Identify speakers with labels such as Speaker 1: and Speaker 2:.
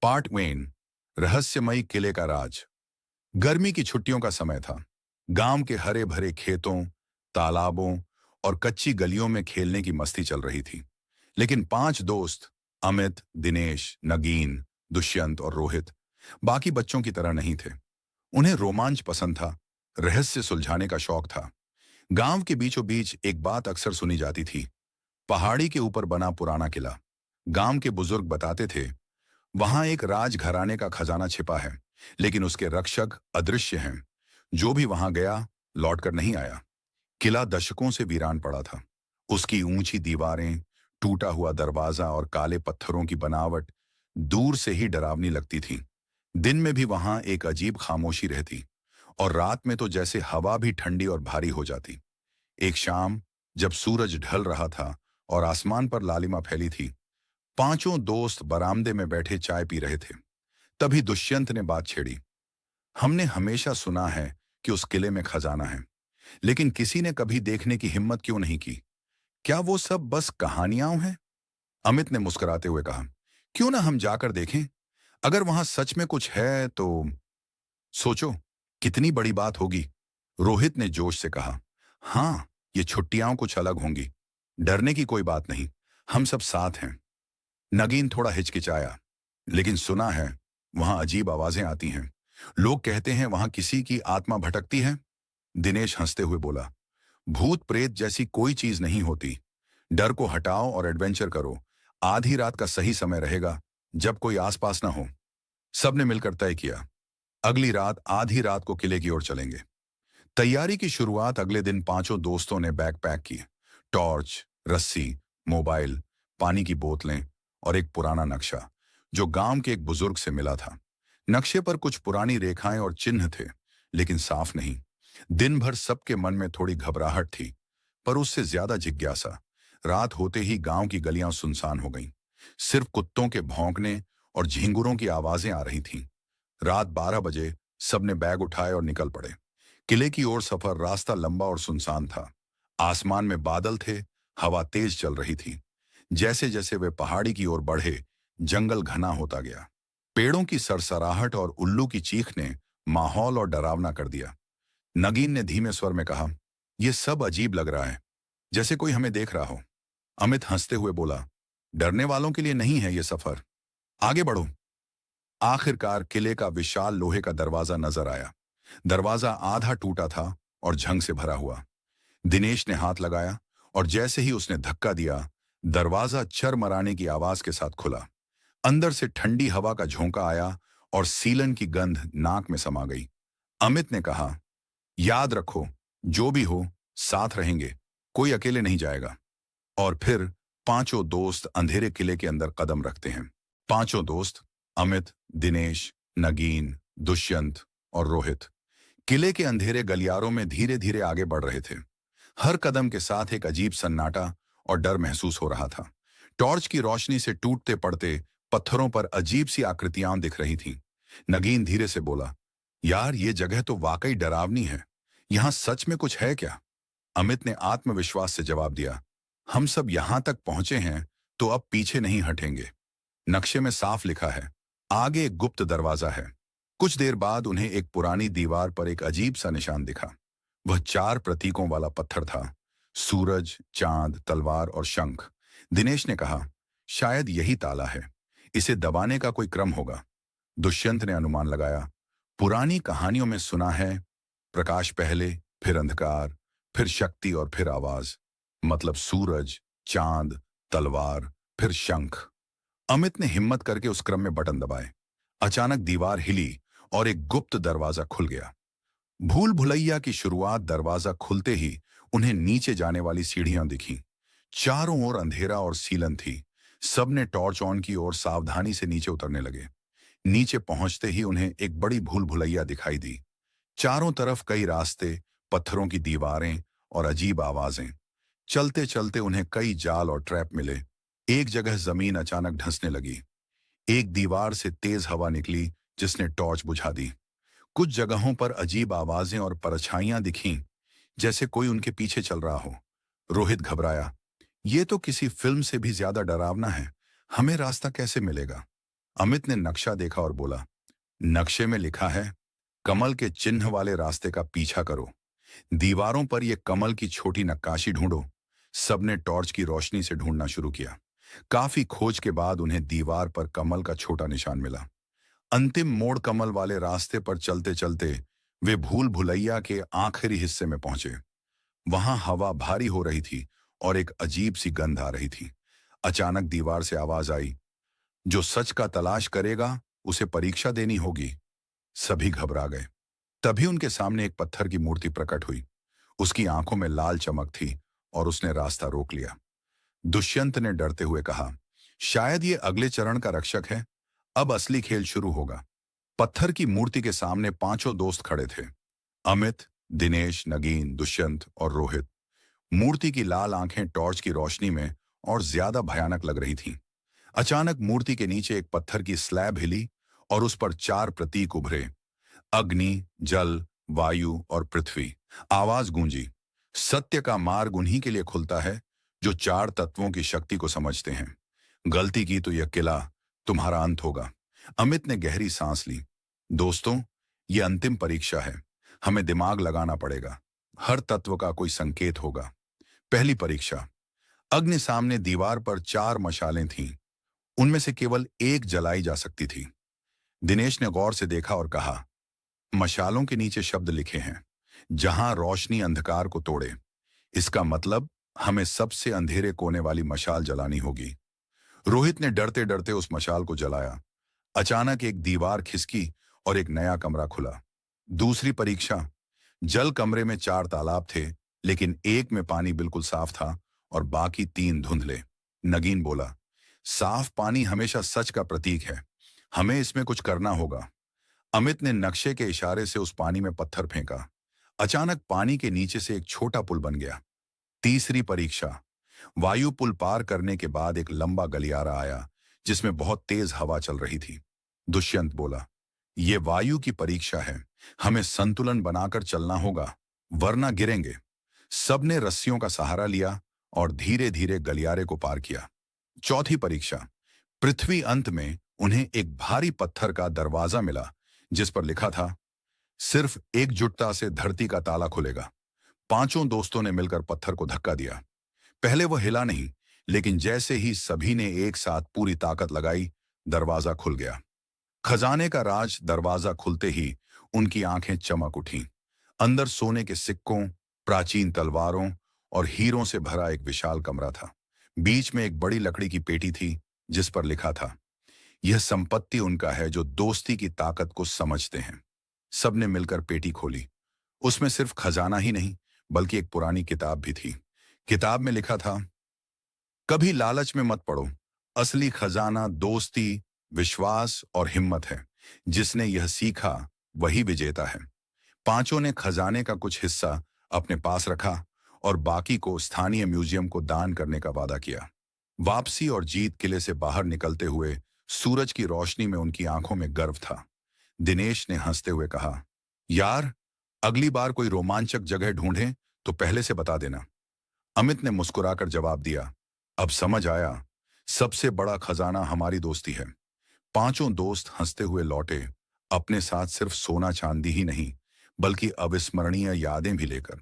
Speaker 1: Part when, रहस्यमयी किले का राज। गर्मी की छुट्टियों का समय था। गांव के हरे भरे खेतों, तालाबों और कच्ची गलियों में खेलने की मस्ती चल रही थी। लेकिन पांच दोस्त, अमित, दिनेश, नगीन, दुष्यंत और रोहित, बाकी बच्चों की तरह नहीं थे। उन्हें रोमांच पसंद था, रहस्य सुलझाने का शौक था। गांव के बीचों बीच एक बात अक्सर सुनी जाती थी, पहाड़ी के ऊपर बना पुराना किला। गांव के बुजुर्ग बताते थे, वहां एक राजघराने का खजाना छिपा है, लेकिन उसके रक्षक अदृश्य हैं। जो भी वहां गया, लौटकर नहीं आया। किला दशकों से वीरान पड़ा था। उसकी ऊंची दीवारें, टूटा हुआ दरवाजा और काले पत्थरों की बनावट दूर से ही डरावनी लगती थी। दिन में भी वहां एक अजीब खामोशी रहती, और रात में तो जैसे हवा भी ठंडी और भारी हो जाती। एक शाम, जब सूरज ढल रहा था और आसमान पर लालिमा फैली थी, पांचों दोस्त बरामदे में बैठे चाय पी रहे थे। तभी दुष्यंत ने बात छेड़ी। हमने हमेशा सुना है कि उस किले में खजाना है, लेकिन किसी ने कभी देखने की हिम्मत क्यों नहीं की? क्या वो सब बस कहानियां हैं? अमित ने मुस्कुराते हुए कहा, क्यों ना हम जाकर देखें? अगर वहां सच में कुछ है तो सोचो, कितनी बड़ी बात होगी। रोहित ने जोश से कहा, हाँ, ये छुट्टियां कुछ अलग होंगी। डरने की कोई बात नहीं, हम सब साथ हैं। नगीन थोड़ा हिचकिचाया, लेकिन सुना है वहां अजीब आवाजें आती हैं। लोग कहते हैं वहां किसी की आत्मा भटकती है। दिनेश हंसते हुए बोला, भूत प्रेत जैसी कोई चीज नहीं होती। डर को हटाओ और एडवेंचर करो। आधी रात का सही समय रहेगा, जब कोई आसपास ना हो। सबने मिलकर तय किया, अगली रात आधी रात को किले की ओर चलेंगे। तैयारी की शुरुआत अगले दिन पांचों दोस्तों ने बैग पैक की। टॉर्च, रस्सी, मोबाइल, पानी की बोतलें और एक पुराना नक्शा, जो गांव के एक बुजुर्ग से मिला था। नक्शे पर कुछ पुरानी रेखाएं और चिन्ह थे, लेकिन साफ नहीं। दिन भर सबके मन में थोड़ी घबराहट थी, पर उससे ज्यादा जिज्ञासा। रात होते ही गांव की गलियां सुनसान हो गईं। सिर्फ कुत्तों के भौंकने और झिंगुरों की आवाजें आ रही थीं। रात 12 बजे सबने बैग उठाए और निकल पड़े। किले की ओर सफर। रास्ता लंबा और सुनसान था। आसमान में बादल थे, हवा तेज चल रही थी। जैसे जैसे वे पहाड़ी की ओर बढ़े, जंगल घना होता गया। पेड़ों की सरसराहट और उल्लू की चीख ने माहौल और डरावना कर दिया। नगीन ने धीमे स्वर में कहा, यह सब अजीब लग रहा है, जैसे कोई हमें देख रहा हो। अमित हंसते हुए बोला, डरने वालों के लिए नहीं है यह सफर, आगे बढ़ो। आखिरकार किले का विशाल लोहे का दरवाजा नजर आया। दरवाजा आधा टूटा था और झंग से भरा हुआ। दिनेश ने हाथ लगाया, और जैसे ही उसने धक्का दिया, दरवाजा चरमराने की आवाज के साथ खुला। अंदर से ठंडी हवा का झोंका आया और सीलन की गंध नाक में समा गई। अमित ने कहा, याद रखो, जो भी हो, साथ रहेंगे, कोई अकेले नहीं जाएगा। और फिर पांचों दोस्त अंधेरे किले के अंदर कदम रखते हैं। पांचों दोस्त, अमित, दिनेश, नगीन, दुष्यंत और रोहित, किले के अंधेरे गलियारों में धीरे धीरे आगे बढ़ रहे थे। हर कदम के साथ एक अजीब सन्नाटा और डर महसूस हो रहा था। टॉर्च की रोशनी से टूटते पड़ते पत्थरों पर अजीब सी आकृतियां दिख रही थीं। नगीन धीरे से बोला, यार, ये जगह तो वाकई डरावनी है। यहां सच में कुछ है क्या? अमित ने आत्मविश्वास से जवाब दिया, हम सब यहां तक पहुंचे हैं तो अब पीछे नहीं हटेंगे। नक्शे में साफ लिखा है, आगे एक गुप्त दरवाजा है। कुछ देर बाद उन्हें एक पुरानी दीवार पर एक अजीब सा निशान दिखा। वह 4 प्रतीकों वाला पत्थर था, सूरज, चांद, तलवार और शंख। दिनेश ने कहा, शायद यही ताला है, इसे दबाने का कोई क्रम होगा। दुष्यंत ने अनुमान लगाया, पुरानी कहानियों में सुना है, प्रकाश पहले, फिर अंधकार, फिर शक्ति और फिर आवाज। मतलब सूरज, चांद, तलवार, फिर शंख। अमित ने हिम्मत करके उस क्रम में बटन दबाए। अचानक दीवार हिली और एक गुप्त दरवाजा खुल गया। भूल भुलैया की शुरुआत। दरवाजा खुलते ही उन्हें नीचे जाने वाली सीढ़ियां दिखीं। चारों ओर अंधेरा और सीलन थी। सबने टॉर्च ऑन की और सावधानी से नीचे उतरने लगे। नीचे पहुंचते ही उन्हें एक बड़ी भूल भुलैया दिखाई दी। चारों तरफ कई रास्ते, पत्थरों की दीवारें और अजीब आवाजें। चलते चलते उन्हें कई जाल और ट्रैप मिले। एक जगह जमीन अचानक धंसने लगी। एक दीवार से तेज हवा निकली, जिसने टॉर्च बुझा दी। कुछ जगहों पर अजीब आवाजें और परछाइयां दिखीं, जैसे कोई उनके पीछे चल रहा हो। रोहित घबराया, ये तो किसी फिल्म से भी ज्यादा डरावना है। हमें रास्ता कैसे मिलेगा? अमित ने नक्शा देखा और बोला, नक्शे में लिखा है, कमल के चिन्ह वाले रास्ते का पीछा करो। दीवारों पर यह कमल की छोटी नक्काशी ढूंढो। सबने टॉर्च की रोशनी से ढूंढना शुरू किया। काफी खोज के बाद उन्हें दीवार पर कमल का छोटा निशान मिला। अंतिम मोड़ कमल वाले रास्ते पर चलते चलते वे भूल भुलैया के आखिरी हिस्से में पहुंचे। वहां हवा भारी हो रही थी और एक अजीब सी गंध आ रही थी। अचानक दीवार से आवाज आई, जो सच का तलाश करेगा उसे परीक्षा देनी होगी। सभी घबरा गए। तभी उनके सामने एक पत्थर की मूर्ति प्रकट हुई। उसकी आंखों में लाल चमक थी और उसने रास्ता रोक लिया। दुष्यंत ने डरते हुए कहा, शायद ये अगले चरण का रक्षक है। अब असली खेल शुरू होगा। पत्थर की मूर्ति के सामने पांचों दोस्त खड़े थे, अमित, दिनेश, नगीन, दुष्यंत और रोहित। मूर्ति की लाल आंखें टॉर्च की रोशनी में और ज्यादा भयानक लग रही थीं। अचानक मूर्ति के नीचे एक पत्थर की स्लैब हिली और उस पर चार प्रतीक उभरे, अग्नि, जल, वायु और पृथ्वी। आवाज गूंजी, सत्य का मार्ग उन्हीं के लिए खुलता है जो चार तत्वों की शक्ति को समझते हैं। गलती की तो यह किला तुम्हारा अंत होगा। अमित ने गहरी सांस ली। दोस्तों, यह अंतिम परीक्षा है। हमें दिमाग लगाना पड़ेगा। हर तत्व का कोई संकेत होगा। पहली परीक्षा। अग्नि सामने दीवार पर चार मशालें थीं। उनमें से केवल एक जलाई जा सकती थी। दिनेश ने गौर से देखा और कहा, मशालों के नीचे शब्द लिखे हैं, जहां रोशनी अंधकार को तोड़े। इसका मतलब हमें सबसे अंधेरे कोने वाली मशाल जलानी होगी। रोहित ने डरते डरते उस मशाल को जलाया। अचानक एक दीवार खिसकी और एक नया कमरा खुला। दूसरी परीक्षा। जल कमरे में चार तालाब थे, लेकिन एक में पानी बिल्कुल साफ था और बाकी तीन धुंधले। नगीन बोला, साफ पानी हमेशा सच का प्रतीक है। हमें इसमें कुछ करना होगा। अमित ने नक्शे के इशारे से उस पानी में पत्थर फेंका। अचानक पानी के नीचे से एक छोटा पुल बन गया। तीसरी परीक्षा। वायु पुल पार करने के बाद एक लंबा गलियारा आया जिसमें बहुत तेज हवा चल रही थी। दुष्यंत बोला, यह वायु की परीक्षा है। हमें संतुलन बनाकर चलना होगा, वरना गिरेंगे। सबने रस्सियों का सहारा लिया और धीरे धीरे गलियारे को पार किया। चौथी परीक्षा। पृथ्वी अंत में उन्हें एक भारी पत्थर का दरवाजा मिला जिस पर लिखा था, सिर्फ एकजुटता से धरती का ताला खुलेगा। पांचों दोस्तों ने मिलकर पत्थर को धक्का दिया। पहले वह हिला नहीं, लेकिन जैसे ही सभी ने एक साथ पूरी ताकत लगाई, दरवाजा खुल गया। खजाने का राज। दरवाजा खुलते ही उनकी आंखें चमक उठीं। अंदर सोने के सिक्कों, प्राचीन तलवारों और हीरों से भरा एक विशाल कमरा था। बीच में एक बड़ी लकड़ी की पेटी थी जिस पर लिखा था, यह संपत्ति उनका है जो दोस्ती की ताकत को समझते हैं। सबने मिलकर पेटी खोली। उसमें सिर्फ खजाना ही नहीं, बल्कि एक पुरानी किताब भी थी। किताब में लिखा था, कभी लालच में मत पड़ो। असली खजाना दोस्ती, विश्वास और हिम्मत है। जिसने यह सीखा वही विजेता है। पांचों ने खजाने का कुछ हिस्सा अपने पास रखा और बाकी को स्थानीय म्यूजियम को दान करने का वादा किया। वापसी और जीत किले से बाहर निकलते हुए सूरज की रोशनी में उनकी आंखों में गर्व था। दिनेश ने हंसते हुए कहा, यार, अगली बार कोई रोमांचक जगह ढूंढें तो पहले से बता देना। अमित ने मुस्कुराकर जवाब दिया, अब समझ आया, सबसे बड़ा खजाना हमारी दोस्ती है। पांचों दोस्त हंसते हुए लौटे, अपने साथ सिर्फ सोना चांदी ही नहीं, बल्कि अविस्मरणीय यादें भी लेकर।